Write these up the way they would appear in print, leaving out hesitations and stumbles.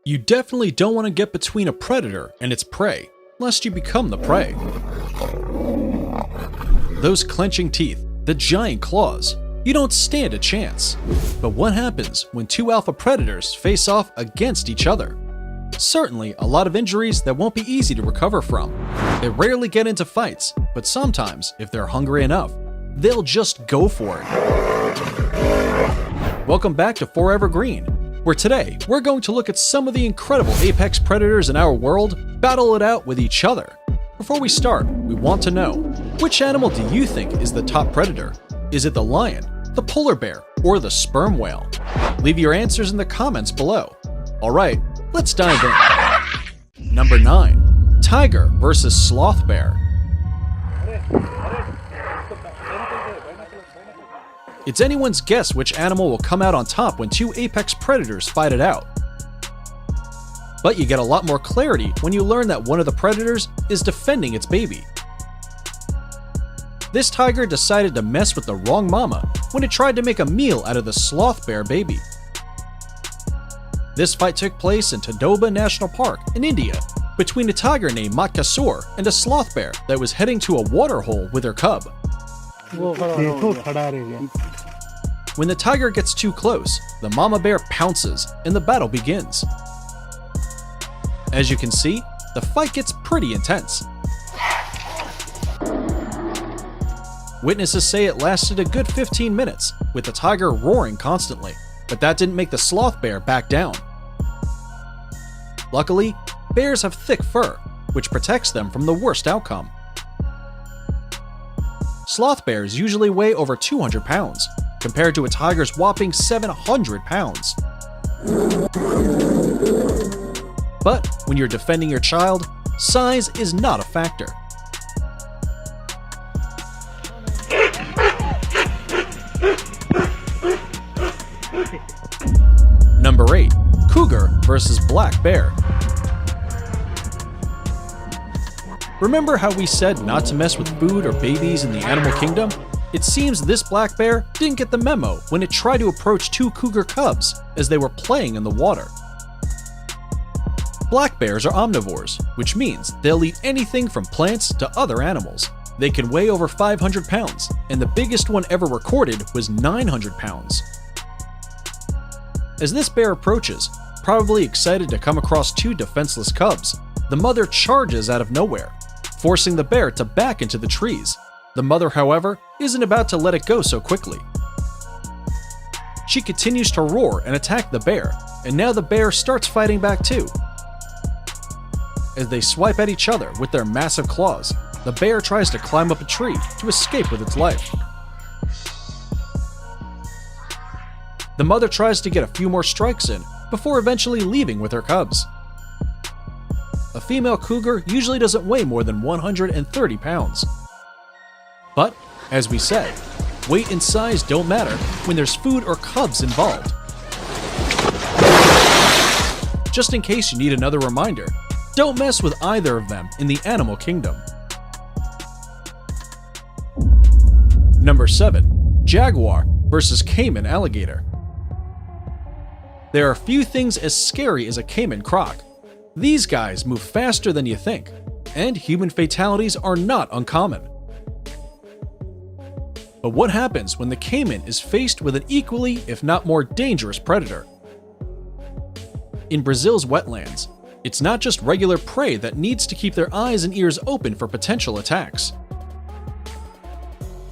You definitely don't want to get between a predator and its prey, lest you become the prey. Those clenching teeth, the giant claws, you don't stand a chance. But what happens when two alpha predators face off against each other? Certainly a lot of injuries that won't be easy to recover from. They rarely get into fights, but sometimes, if they're hungry enough, they'll just go for it. Welcome back to Forever Green, where today we're going to look at some of the incredible apex predators in our world battle it out with each other. Before we start, we want to know, which animal do you think is the top predator? Is it the lion, the polar bear, or the sperm whale? Leave your answers in the comments below. Alright, let's dive in. Number 9. Tiger versus sloth bear. It's anyone's guess which animal will come out on top when two apex predators fight it out. But you get a lot more clarity when you learn that one of the predators is defending its baby. This tiger decided to mess with the wrong mama when it tried to make a meal out of the sloth bear baby. This fight took place in Tadoba National Park in India between a tiger named Matkasur and a sloth bear that was heading to a water hole with her cub. When the tiger gets too close, the mama bear pounces and the battle begins. As you can see, the fight gets pretty intense. Witnesses say it lasted a good 15 minutes, with the tiger roaring constantly, but that didn't make the sloth bear back down. Luckily, bears have thick fur, which protects them from the worst outcome. Sloth bears usually weigh over 200 pounds, compared to a tiger's whopping 700 pounds. But when you're defending your child, size is not a factor. Number 8. Cougar versus black bear. Remember how we said not to mess with food or babies in the animal kingdom? It seems this black bear didn't get the memo when it tried to approach two cougar cubs as they were playing in the water. Black bears are omnivores, which means they'll eat anything from plants to other animals. They can weigh over 500 pounds, and the biggest one ever recorded was 900 pounds. As this bear approaches, probably excited to come across two defenseless cubs, the mother charges out of nowhere, forcing the bear to back into the trees. The mother, however, isn't about to let it go so quickly. She continues to roar and attack the bear, and now the bear starts fighting back too. As they swipe at each other with their massive claws, the bear tries to climb up a tree to escape with its life. The mother tries to get a few more strikes in before eventually leaving with her cubs. A female cougar usually doesn't weigh more than 130 pounds. But, as we said, weight and size don't matter when there's food or cubs involved. Just in case you need another reminder, don't mess with either of them in the animal kingdom. Number 7. Jaguar versus caiman alligator. There are few things as scary as a caiman croc. These guys move faster than you think, and human fatalities are not uncommon. But what happens when the caiman is faced with an equally, if not more dangerous predator? In Brazil's wetlands, it's not just regular prey that needs to keep their eyes and ears open for potential attacks.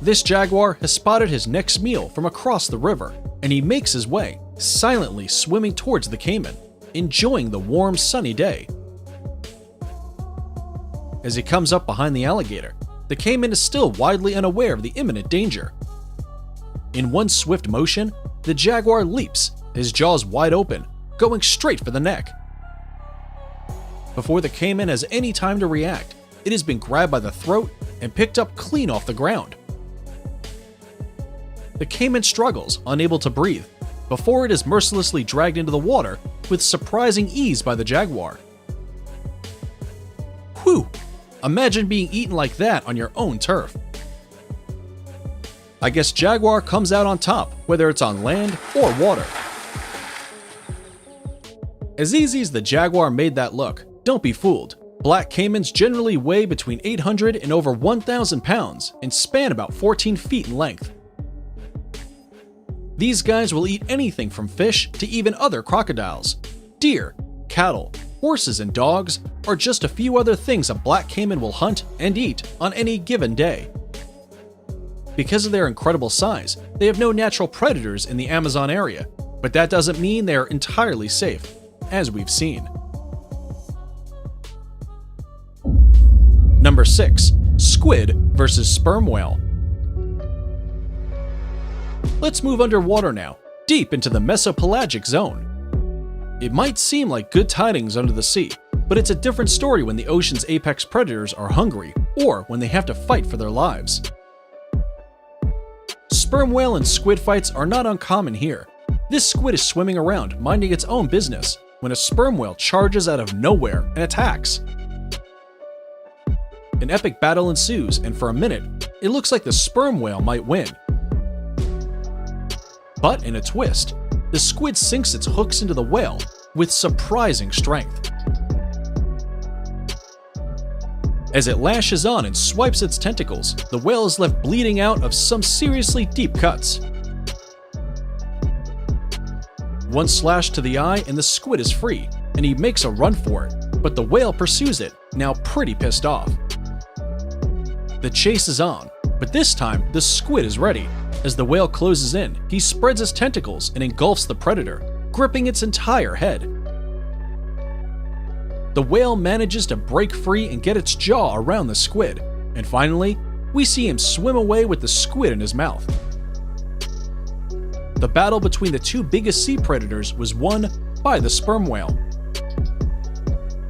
This jaguar has spotted his next meal from across the river, and he makes his way, silently swimming towards the caiman, enjoying the warm, sunny day. As he comes up behind the alligator, the caiman is still widely unaware of the imminent danger. In one swift motion, the jaguar leaps, his jaws wide open, going straight for the neck. Before the caiman has any time to react, it has been grabbed by the throat and picked up clean off the ground. The caiman struggles, unable to breathe, before it is mercilessly dragged into the water with surprising ease by the jaguar. Whew! Imagine being eaten like that on your own turf. I guess jaguar comes out on top, whether it's on land or water. As easy as the jaguar made that look, don't be fooled. Black caimans generally weigh between 800 and over 1,000 pounds and span about 14 feet in length. These guys will eat anything from fish to even other crocodiles. Deer, cattle, horses, and dogs are just a few other things a black caiman will hunt and eat on any given day. Because of their incredible size, they have no natural predators in the Amazon area, but that doesn't mean they are entirely safe, as we've seen. Number 6. Squid versus sperm whale. Let's move underwater now, deep into the mesopelagic zone. It might seem like good tidings under the sea, but it's a different story when the ocean's apex predators are hungry or when they have to fight for their lives. Sperm whale and squid fights are not uncommon here. This squid is swimming around, minding its own business, when a sperm whale charges out of nowhere and attacks. An epic battle ensues, and for a minute, it looks like the sperm whale might win. But in a twist, the squid sinks its hooks into the whale with surprising strength. As it lashes on and swipes its tentacles, the whale is left bleeding out of some seriously deep cuts. One slash to the eye and the squid is free, and he makes a run for it, but the whale pursues it, now pretty pissed off. The chase is on, but this time the squid is ready. As the whale closes in, he spreads his tentacles and engulfs the predator, gripping its entire head. The whale manages to break free and get its jaw around the squid, and finally, we see him swim away with the squid in his mouth. The battle between the two biggest sea predators was won by the sperm whale.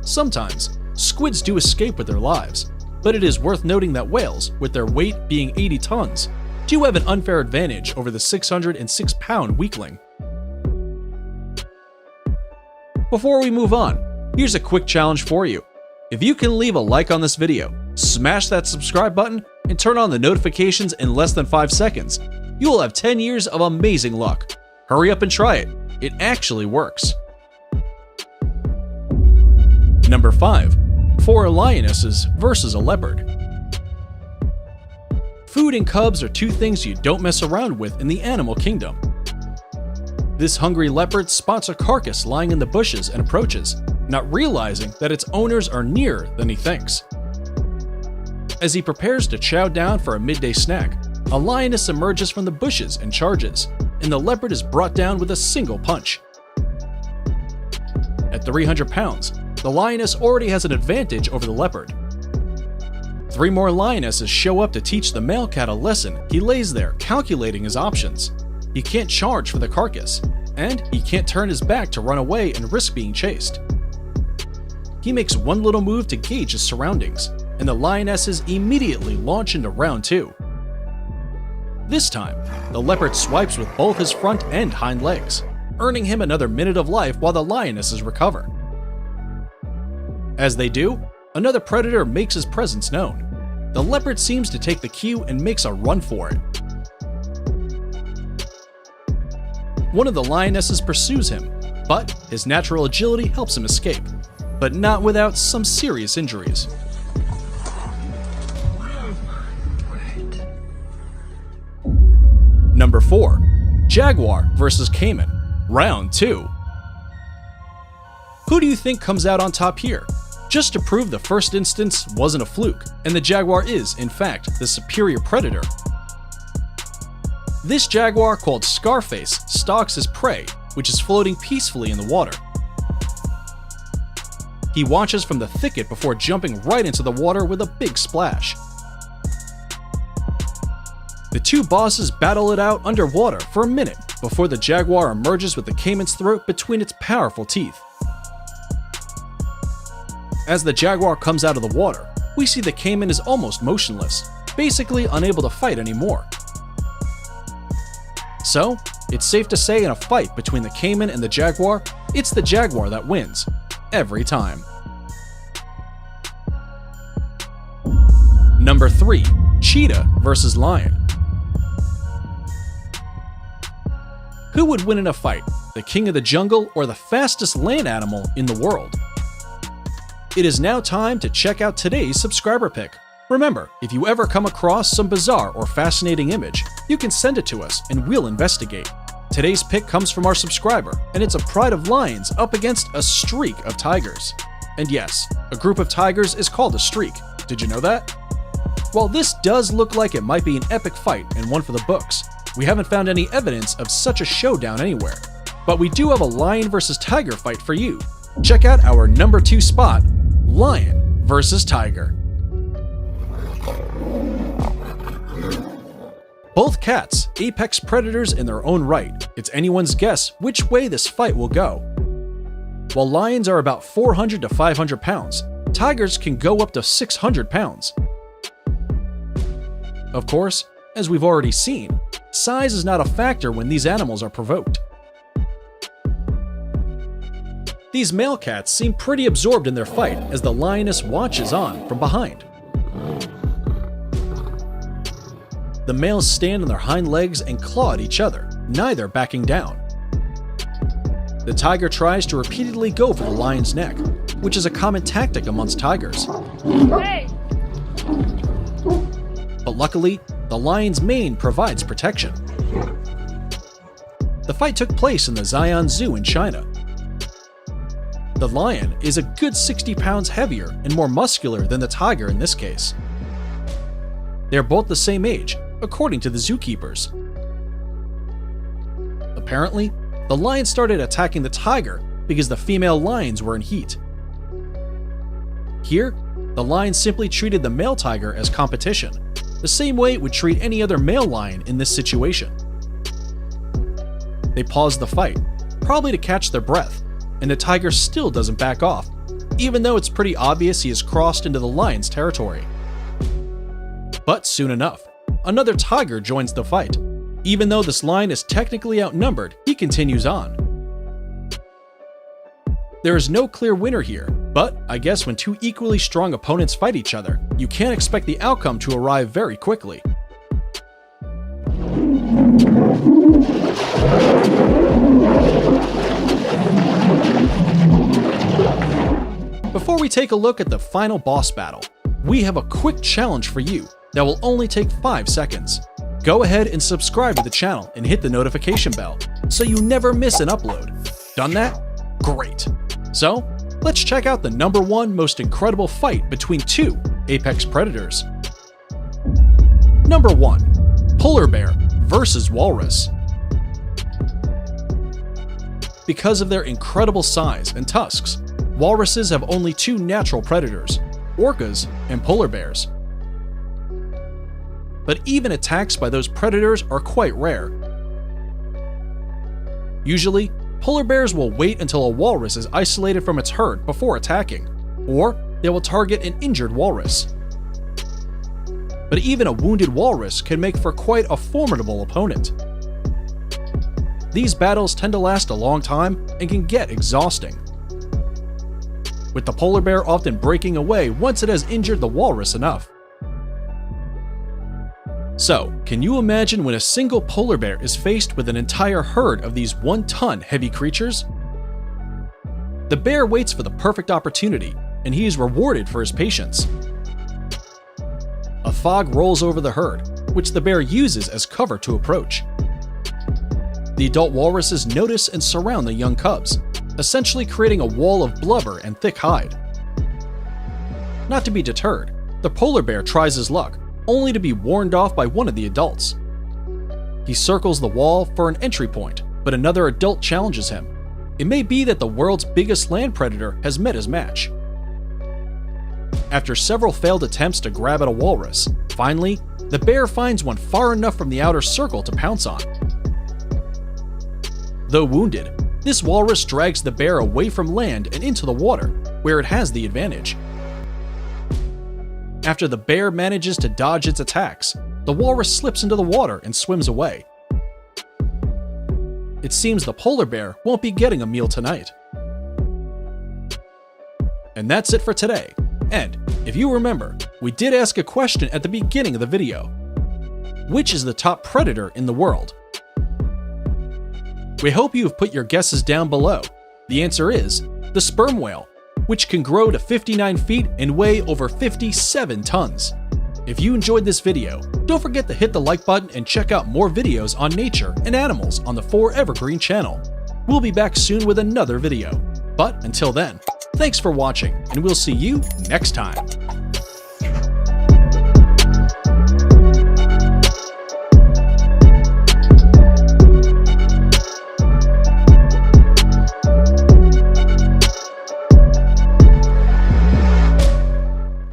Sometimes, squids do escape with their lives, but it is worth noting that whales, with their weight being 80 tons, do have an unfair advantage over the 606-pound weakling. Before we move on, here's a quick challenge for you. If you can leave a like on this video, smash that subscribe button, and turn on the notifications in less than 5 seconds, you will have 10 years of amazing luck. Hurry up and try it. It actually works. Number 5. 4 lionesses versus a leopard. Food and cubs are two things you don't mess around with in the animal kingdom. This hungry leopard spots a carcass lying in the bushes and approaches, not realizing that its owners are nearer than he thinks. As he prepares to chow down for a midday snack, a lioness emerges from the bushes and charges, and the leopard is brought down with a single punch. At 300 pounds, the lioness already has an advantage over the leopard. 3 more lionesses show up to teach the male cat a lesson. He lays there, calculating his options. He can't charge for the carcass, and he can't turn his back to run away and risk being chased. He makes one little move to gauge his surroundings, and the lionesses immediately launch into round 2. This time, the leopard swipes with both his front and hind legs, earning him another minute of life while the lionesses recover. As they do, another predator makes his presence known. The leopard seems to take the cue and makes a run for it. One of the lionesses pursues him, but his natural agility helps him escape, but not without some serious injuries. Number 4. Jaguar versus Caiman, Round 2. Who do you think comes out on top here? Just to prove the first instance wasn't a fluke, and the jaguar is, in fact, the superior predator. This jaguar, called Scarface, stalks his prey, which is floating peacefully in the water. He watches from the thicket before jumping right into the water with a big splash. The two bosses battle it out underwater for a minute before the jaguar emerges with the caiman's throat between its powerful teeth. As the jaguar comes out of the water, we see the caiman is almost motionless, basically unable to fight anymore. So, it's safe to say in a fight between the caiman and the jaguar, it's the jaguar that wins, every time. Number 3. Cheetah versus lion. Who would win in a fight, the king of the jungle, or the fastest land animal in the world? It is now time to check out today's subscriber pick. Remember, if you ever come across some bizarre or fascinating image, you can send it to us and we'll investigate. Today's pick comes from our subscriber, and it's a pride of lions up against a streak of tigers. And yes, a group of tigers is called a streak. Did you know that? While this does look like it might be an epic fight and one for the books, we haven't found any evidence of such a showdown anywhere. But we do have a lion versus tiger fight for you. Check out our number 2 spot, lion versus tiger. Both cats, apex predators in their own right. It's anyone's guess which way this fight will go. While lions are about 400 to 500 pounds, tigers can go up to 600 pounds. Of course, as we've already seen, size is not a factor when these animals are provoked. These male cats seem pretty absorbed in their fight as the lioness watches on from behind. The males stand on their hind legs and claw at each other, neither backing down. The tiger tries to repeatedly go for the lion's neck, which is a common tactic amongst tigers. Hey! But luckily, the lion's mane provides protection. The fight took place in the Xi'an Zoo in China. The lion is a good 60 pounds heavier and more muscular than the tiger in this case. They are both the same age, according to the zookeepers. Apparently, the lion started attacking the tiger because the female lions were in heat. Here, the lion simply treated the male tiger as competition, the same way it would treat any other male lion in this situation. They paused the fight, probably to catch their breath, and the tiger still doesn't back off, even though it's pretty obvious he has crossed into the lion's territory. But soon enough, another tiger joins the fight. Even though this lion is technically outnumbered, he continues on. There is no clear winner here, but I guess when two equally strong opponents fight each other, you can't expect the outcome to arrive very quickly. Before we take a look at the final boss battle, we have a quick challenge for you that will only take 5 seconds. Go ahead and subscribe to the channel and hit the notification bell so you never miss an upload. Done that? Great. So, let's check out the number 1 most incredible fight between 2 apex predators. Number 1. Polar bear versus walrus. Because of their incredible size and tusks, walruses have only 2 natural predators, orcas and polar bears. But even attacks by those predators are quite rare. Usually, polar bears will wait until a walrus is isolated from its herd before attacking, or they will target an injured walrus. But even a wounded walrus can make for quite a formidable opponent. These battles tend to last a long time and can get exhausting, with the polar bear often breaking away once it has injured the walrus enough. So, can you imagine when a single polar bear is faced with an entire herd of these 1-ton heavy creatures? The bear waits for the perfect opportunity, and he is rewarded for his patience. A fog rolls over the herd, which the bear uses as cover to approach. The adult walruses notice and surround the young cubs, essentially creating a wall of blubber and thick hide. Not to be deterred, the polar bear tries his luck, only to be warned off by one of the adults. He circles the wall for an entry point, but another adult challenges him. It may be that the world's biggest land predator has met his match. After several failed attempts to grab at a walrus, finally, the bear finds one far enough from the outer circle to pounce on. Though wounded, this walrus drags the bear away from land and into the water, where it has the advantage. After the bear manages to dodge its attacks, the walrus slips into the water and swims away. It seems the polar bear won't be getting a meal tonight. And that's it for today. And if you remember, we did ask a question at the beginning of the video. Which is the top predator in the world? We hope you have put your guesses down below. The answer is the sperm whale, which can grow to 59 feet and weigh over 57 tons. If you enjoyed this video, don't forget to hit the like button and check out more videos on nature and animals on the 4Evergreen channel. We'll be back soon with another video. But until then, thanks for watching, and we'll see you next time.